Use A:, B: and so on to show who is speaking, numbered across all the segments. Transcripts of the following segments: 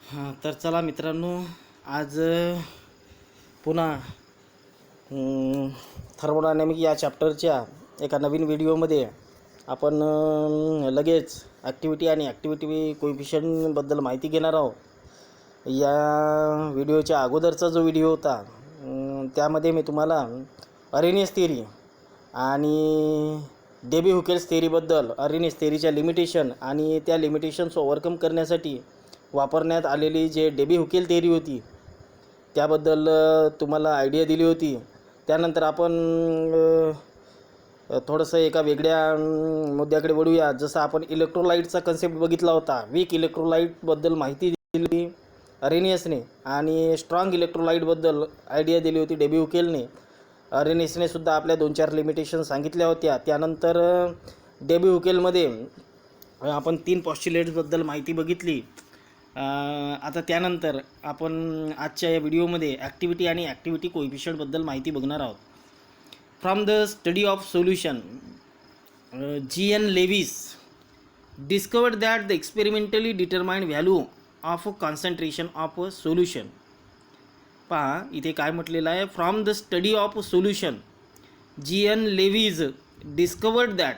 A: हां, तर चला मित्रांनो, आज पुन्हा थर्मोडायनॅमिक या चॅप्टरच्या एका नवीन व्हिडिओमध्ये आपण लगेच ॲक्टिव्हिटी आणि ॲक्टिव्हिटी कोएफिशियंटबद्दल माहिती घेणार आहोत. या व्हिडिओच्या अगोदरचा जो व्हिडिओ होता त्यामध्ये मी तुम्हाला अरेनियस थिअरी आणि डेबी हुकेल्स थिअरीबद्दल, अरेनियस थिअरीच्या लिमिटेशन आणि त्या लिमिटेशन्स ओव्हरकम करण्यासाठी वापरण्यात आलेली जे डेबी हुकेल थिअरी होती त्याबद्दल तुम्हाला आयडिया दिली होती. त्यानंतर आपण थोडंसं एका वेगळ्या मुद्द्याकडे वळूया. जसं आपण इलेक्ट्रोलाइटचा कन्सेप्ट बघितला होता. वीक इलेक्ट्रोलाइटबद्दल माहिती दिली अरेनियसने आणि स्ट्रॉंग इलेक्ट्रोलाइटबद्दल आयडिया दिली होती डेबी हुकेलने. अरेनियसने सुद्धा आपल्या 2-4 लिमिटेशन सांगितल्या होत्या. त्यानंतर डेबी हुकेलमध्ये आपण 3 पॉस्च्युलेट्सबद्दल माहिती बघितली. आता त्यानंतर आपण आजच्या या व्हिडिओमध्ये ॲक्टिव्हिटी आणि ॲक्टिव्हिटी कोएफिशियंटबद्दल माहिती बघणार आहोत. From the study of solution, G.N. Lewis discovered that the experimentally determined value of concentration of a solution. पहा इथे काय म्हटलेलं आहे, from the study of solution G.N. Lewis discovered that.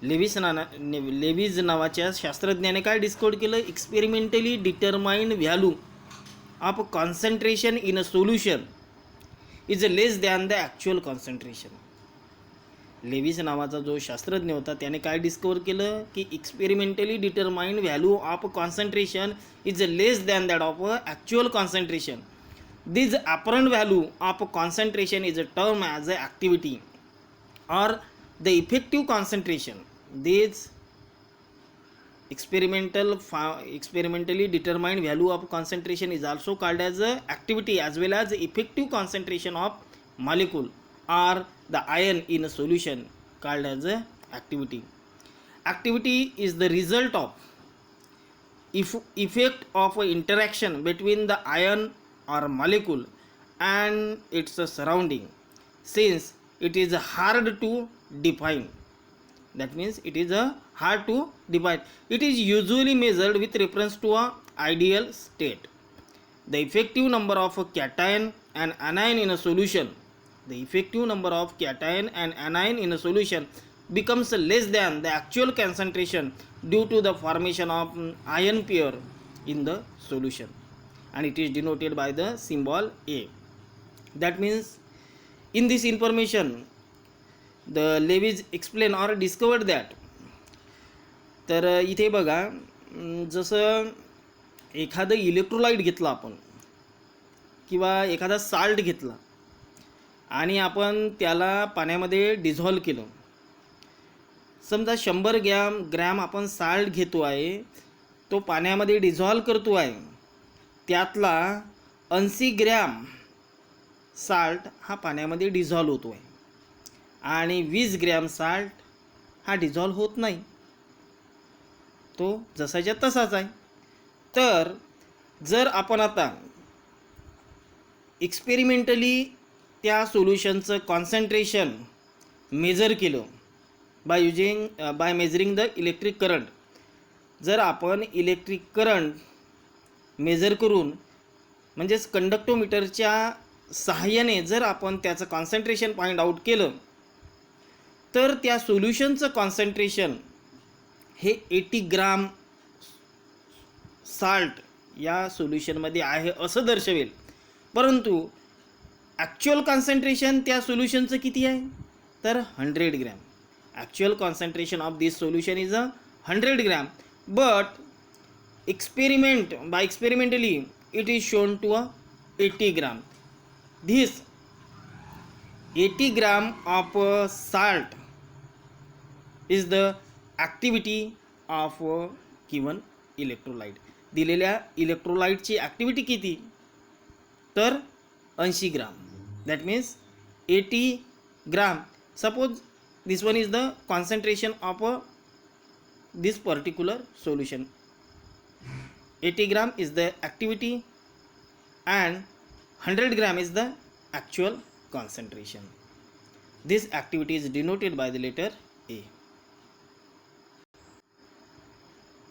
A: Lewis नावाच्या शास्त्रज्ञाने काय डिस्कवर केलं, experimentally determined value of concentration in a solution is less than the actual concentration. Lewis नावाचा जो शास्त्रज्ञ होता त्याने काय डिस्कवर केलं की experimentally determined value of concentration is less than that of actual concentration. This apparent value of concentration is a term as a activity or the effective concentration. This experimentally determined value of concentration is also called as a activity as well as effective concentration of molecule or the ion in a solution called as a activity. Activity is the result of effect of interaction between the ion or molecule and its surrounding. Since it is hard to define, that means it is hard to define, it is usually measured with reference to a ideal state. The effective number of cation and anion in a solution, the effective number of cation and anion in a solution becomes less than the actual concentration due to the formation of ion pair in the solution, and it is denoted by the symbol A. That means in this information the Lewis explain or discovered that. तर इथे बघा, जसं एखादं electrolyte घेतलं आपण किंवा एखादा salt घेतला आणि आपण त्याला पाण्यामध्ये डिझॉल्व केलं. समजा 100 ग्रॅम आपण साल्ट घेतो आहे, तो पाण्यामध्ये डिझॉल्व करतो आहे, त्यातला 80 ग्रॅम साल्ट हा पाण्यामध्ये डिझॉल्व होतो आहे आणि 20 ग्रॅम साल्ट हा डिझॉल्व होत नाही, तो जसाच्या तसाच आहे. तर जर आपण आता एक्सपेरिमेंटली त्या सोल्युशनचं कॉन्सन्ट्रेशन मेजर केलं by measuring the electric current, जर आपण इलेक्ट्रिक करंट मेजर करून म्हणजेच कंडक्टोमीटरच्या सहाय्याने जर आपण त्याचं कॉन्सन्ट्रेशन फाइंड आउट केलं, तर त्या सोल्युशनचं कॉन्सन्ट्रेशन हे 80 ग्राम साल्ट या सोल्युशनमध्ये आहे असं दर्शवेल. परंतु ॲक्च्युअल कॉन्सन्ट्रेशन त्या सोल्युशनचं किती आहे, तर 100 gram. Actual concentration of this solution is 100 gram, but experimentally it is shown to 80 gram. This 80 gram of salt is the activity of given electrolyte. दिलेल्या इलेक्ट्रोलाइटची ॲक्टिव्हिटी किती, तर 80 gram. That means 80 gram. Suppose this one is the concentration of this particular solution. 80 gram is the activity and 100 gram is the actual concentration. This activity is denoted by the letter A.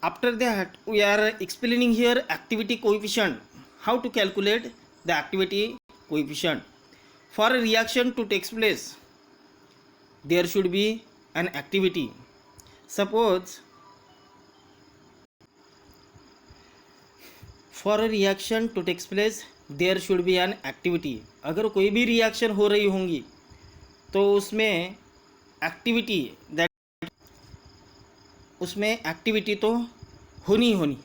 A: After that, we are explaining here activity coefficient. How to calculate the activity coefficient? For a reaction to take place, there should be an activity. Suppose for a reaction to take place, there should be an activity. अगर कोई भी reaction हो रही होंगी तो उसमें activity तो होनी.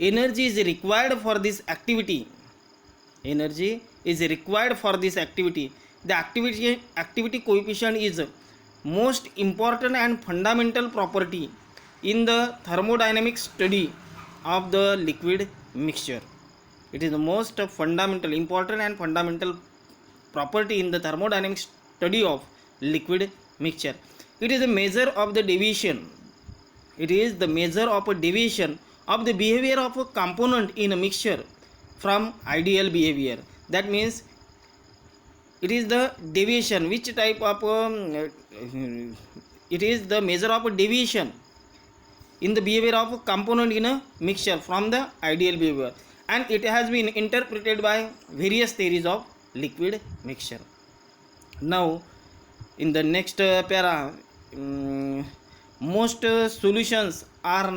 A: Energy is required for this activity. The activity coefficient is most important and fundamental property in the thermodynamic study of the liquid mixture. It is the most fundamental, important and fundamental property in the thermodynamic study of liquid mixture. It is a measure of the deviation. It is the measure of a deviation of the behavior of a component in a mixture from ideal behavior. That means it is the deviation, which type of it is the measure of a deviation in the behavior of a component in a mixture from the ideal behavior, and it has been interpreted by various theories of liquid mixture. Now in the next para, most solutions are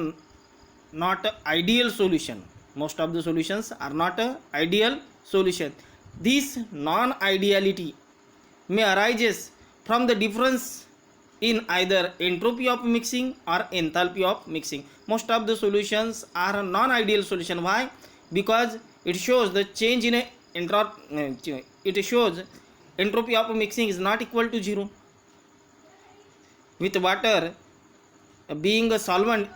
A: not ideal solution. Most of the solutions are not ideal solution. This non-ideality may arises from the difference in either entropy of mixing or enthalpy of mixing. Most of the solutions are non-ideal solution. Why? Because it shows the change in it shows entropy of mixing is not equal to 0. With water being a solvent,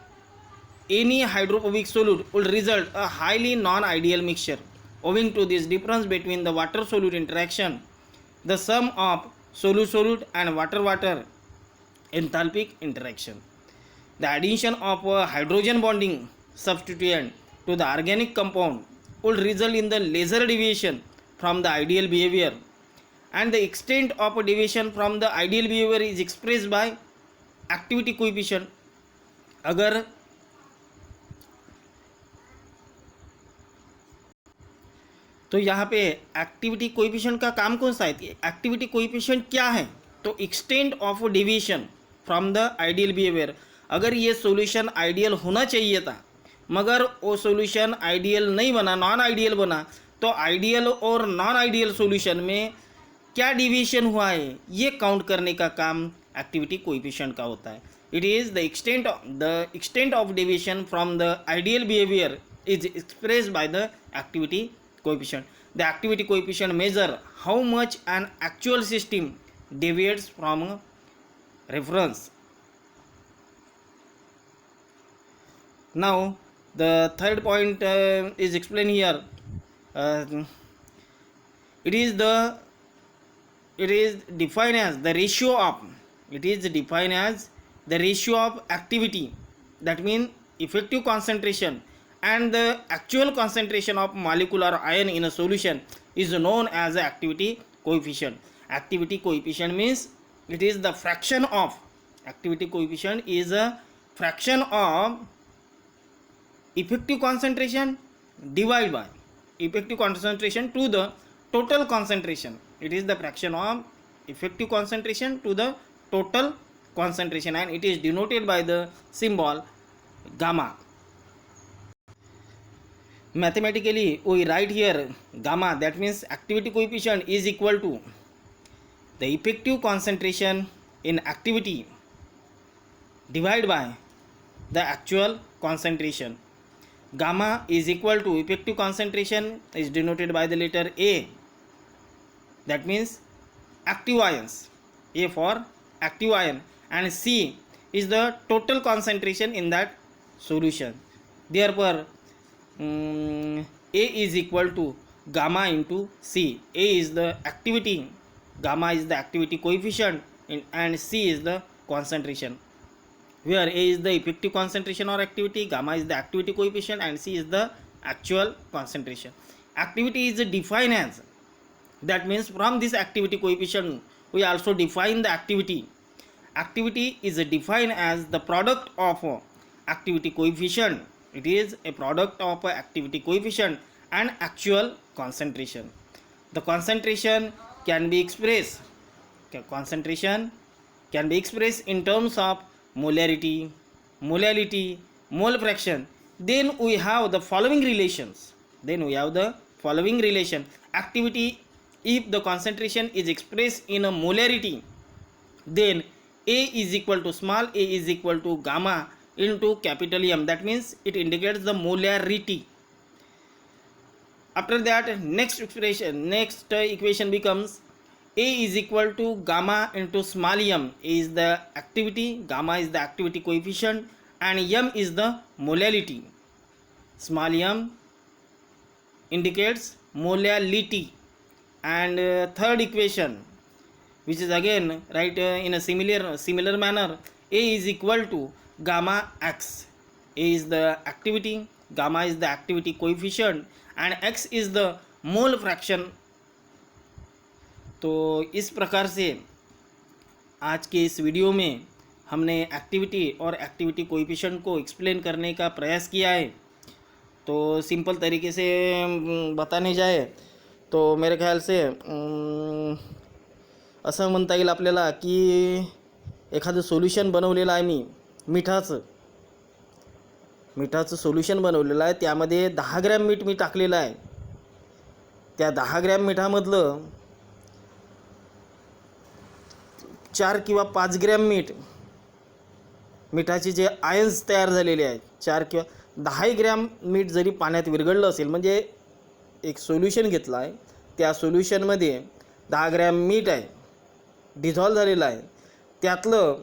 A: any hydrophobic solute will result a highly non-ideal mixture. Owing to this difference between the water-solute interaction, the sum of solute-solute and water-water enthalpic interaction, the addition of a hydrogen bonding substituent to the organic compound would result in the lesser deviation from the ideal behavior, and the extent of a deviation from the ideal behavior is expressed by activity coefficient. अगर तो यहाँ पे activity coefficient का काम कौन सा है? Activity coefficient क्या है? तो extent of deviation from the ideal behaviour. अगर ये सॉल्यूशन आइडियल होना चाहिए था मगर वो सॉल्यूशन आइडियल नहीं बना, नॉन आइडियल बना, तो आइडियल और नॉन आइडियल सॉल्यूशन में क्या डिविएशन हुआ है ये काउंट करने का काम एक्टिविटी कोएफिशिएंट का होता है. It is the extent of deviation from the ideal behavior is expressed by the activity coefficient. The activity coefficient measure how much an actual system deviates from a reference. Now the third point is explained here. It is defined as the ratio of. It is defined as the ratio of activity, that means effective concentration, and the actual concentration of molecular ion in a solution is known as the activity coefficient. Activity coefficient means it is the fraction of, activity coefficient is a fraction of effective concentration divided by effective concentration to the total concentration. It is the fraction of effective concentration to the total concentration, and it is denoted by the symbol gamma. Mathematically we write here gamma, that means activity coefficient is equal to the effective concentration in activity divided by the actual concentration. Gamma is equal to effective concentration is denoted by the letter A, that means active ions, A for active ion, and C is the total concentration in that solution. Therefore A is equal to gamma into C. A is the activity, gamma is the activity coefficient, and C is the concentration, where A is the effective concentration or activity, gamma is the activity coefficient, and C is the actual concentration. Activity is defined as, that means from this activity coefficient we also define the activity. Activity is defined as the product of activity coefficient. It is a product of activity coefficient and actual concentration. The concentration can be expressed in terms of molarity, molality, mole fraction. Then we have the following relations. Activity, if the concentration is expressed in a molarity, then A is equal to small a is equal to gamma into capital M. That means it indicates the molarity. After that, next equation becomes A is equal to gamma into small m. A is the activity, gamma is the activity coefficient, and m is the molality. Small m indicates molality. And third equation, which is again right in a similar manner, A is equal to gamma x. A is the activity, gamma is the activity coefficient, and x is the mole fraction. तो इस प्रकार से आज के इस video में हमने activity और activity coefficient को explain करने का प्रयास किया है. तो सिंपल तरीके से बताने जाए तो मेरे ख्याल से असं म्हणता येईल आपल्याला की एखादं सोल्युशन बनवलेलं आहे मी मिठाचं सोल्युशन बनवलेलं आहे. त्यामध्ये 10 ग्रॅम मीठ मी टाकलेलं आहे. त्या 10 ग्रॅम मिठामधलं 4 किंवा 5 ग्रॅम मिठाचे जे आयन्स तयार झालेले आहेत, 4 किंवा 10 ग्रॅम मीठ जरी पाण्यात विरघळलं असेल, म्हणजे एक सोल्युशन घेतलं आहे, त्या सोल्युशनमध्ये 10 ग्रॅम मीठ आहे, डिझॉल्व झालेलं आहे. त्यातलं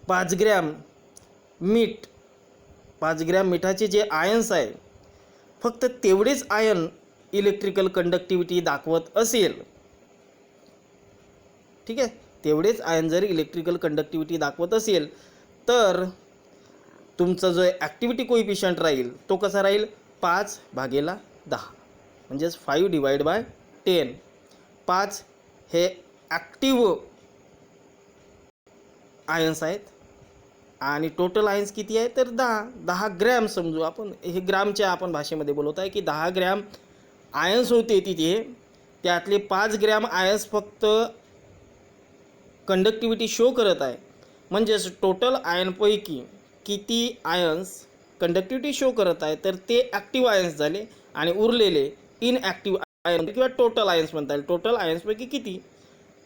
A: 5 ग्रॅम मिठाचे जे आयन्स आहे, फक्त तेवढेच आयन इलेक्ट्रिकल कंडक्टिव्हिटी दाखवत असेल, ठीक आहे, तेवढेच आयन जर इलेक्ट्रिकल कंडक्टिव्हिटी दाखवत असेल तर तुमचा जो ॲक्टिव्हिटी कोएफिशिएंट राहील तो कसा राहील, 5/10, म्हणजेच 5/10. 5 हे ॲक्टिव्ह आयन्स आहेत आणि टोटल आयन्स किती आहे तर 10 ग्रॅम समजू आपण. हे ग्रामच्या आपण भाषेमध्ये बोलत आहे की 10 ग्रॅम आयन्स होते तिथे. त्यातले 5 ग्रॅम आयन्स फक्त कंडक्टिव्हिटी शो करत आहे. म्हणजेच टोटल आयनपैकी किती आयन्स कंडक्टिव्हिटी शो करत आहे तर ते ॲक्टिव्ह आयन्स झाले आणि उरलेले इनॲक्टिव्ह आयन किंवा टोटल आयन्स म्हणता येईल. टोटल आयन्सपैकी किती,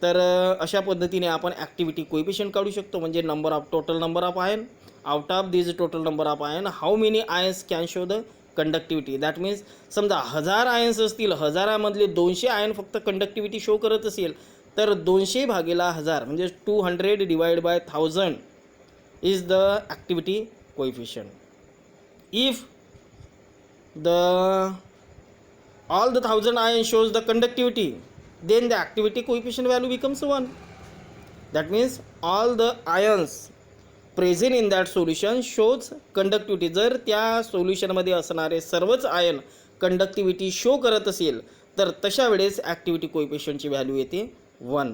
A: तर अशा पद्धतीने आपण ॲक्टिव्हिटी कोएफिशिएंट काढू शकतो. म्हणजे total number of ion out of this total number of ion how many ions can show the conductivity. That means समजा 1000 आयन्स असतील, 1000मधले 200 आयन फक्त कंडक्टिव्हिटी शो करत असेल तर 200/1000 म्हणजे 200/1000 is the activity coefficient. If all the 1000 ion shows the conductivity, then the activity coefficient value becomes 1. That means all the ions present in that solution shows conductivity. जर त्या सोल्युशनमध्ये असणारे सर्वच ion conductivity show करत असेल तर तशा वेळेस activity कोएफिशिएंटची value येते 1.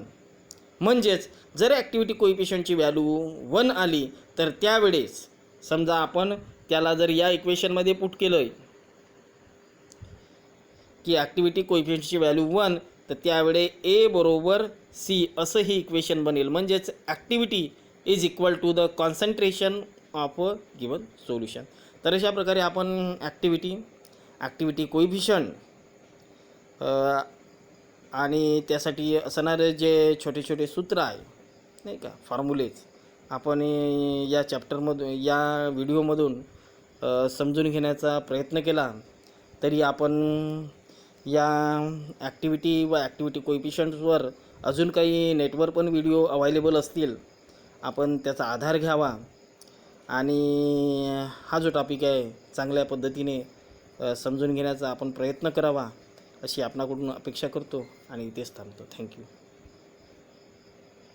A: म्हणजेच जर ॲक्टिव्हिटी कोएफिशिएंटची व्हॅल्यू 1 आली तर त्यावेळेस समजा आपण त्याला जर या इक्वेशनमध्ये पुट केलं की ॲक्टिव्हिटी कोएफिशिएंटची व्हॅल्यू 1, तर त्यावेळे A बरोबर C असं ही इक्वेशन बनेल. म्हणजेच activity is equal to the concentration of a given solution. तर अशा प्रकारे आपण ॲक्टिव्हिटी कोएफिशिएंट आणि त्यासाठी असणारे जे छोटे छोटे सूत्र आहे नाही का, फॉर्म्युलेज, आपण या चॅप्टरमधून या व्हिडिओमधून समजून घेण्याचा प्रयत्न केला. तरी आपण या ॲक्टिव्हिटी व ॲक्टिव्हिटी कोएफिशिएंट्सवर अजून काही नेटवर पण व्हिडिओ अवेलेबल असतील, आपण त्याचा आधार घ्यावा आणि हा जो टॉपिक आहे चांगल्या पद्धतीने समजून घेण्याचा आपण प्रयत्न करावा अशी आपणाकडून अपेक्षा करतो आणि इथेच थांबतो. थँक्यू.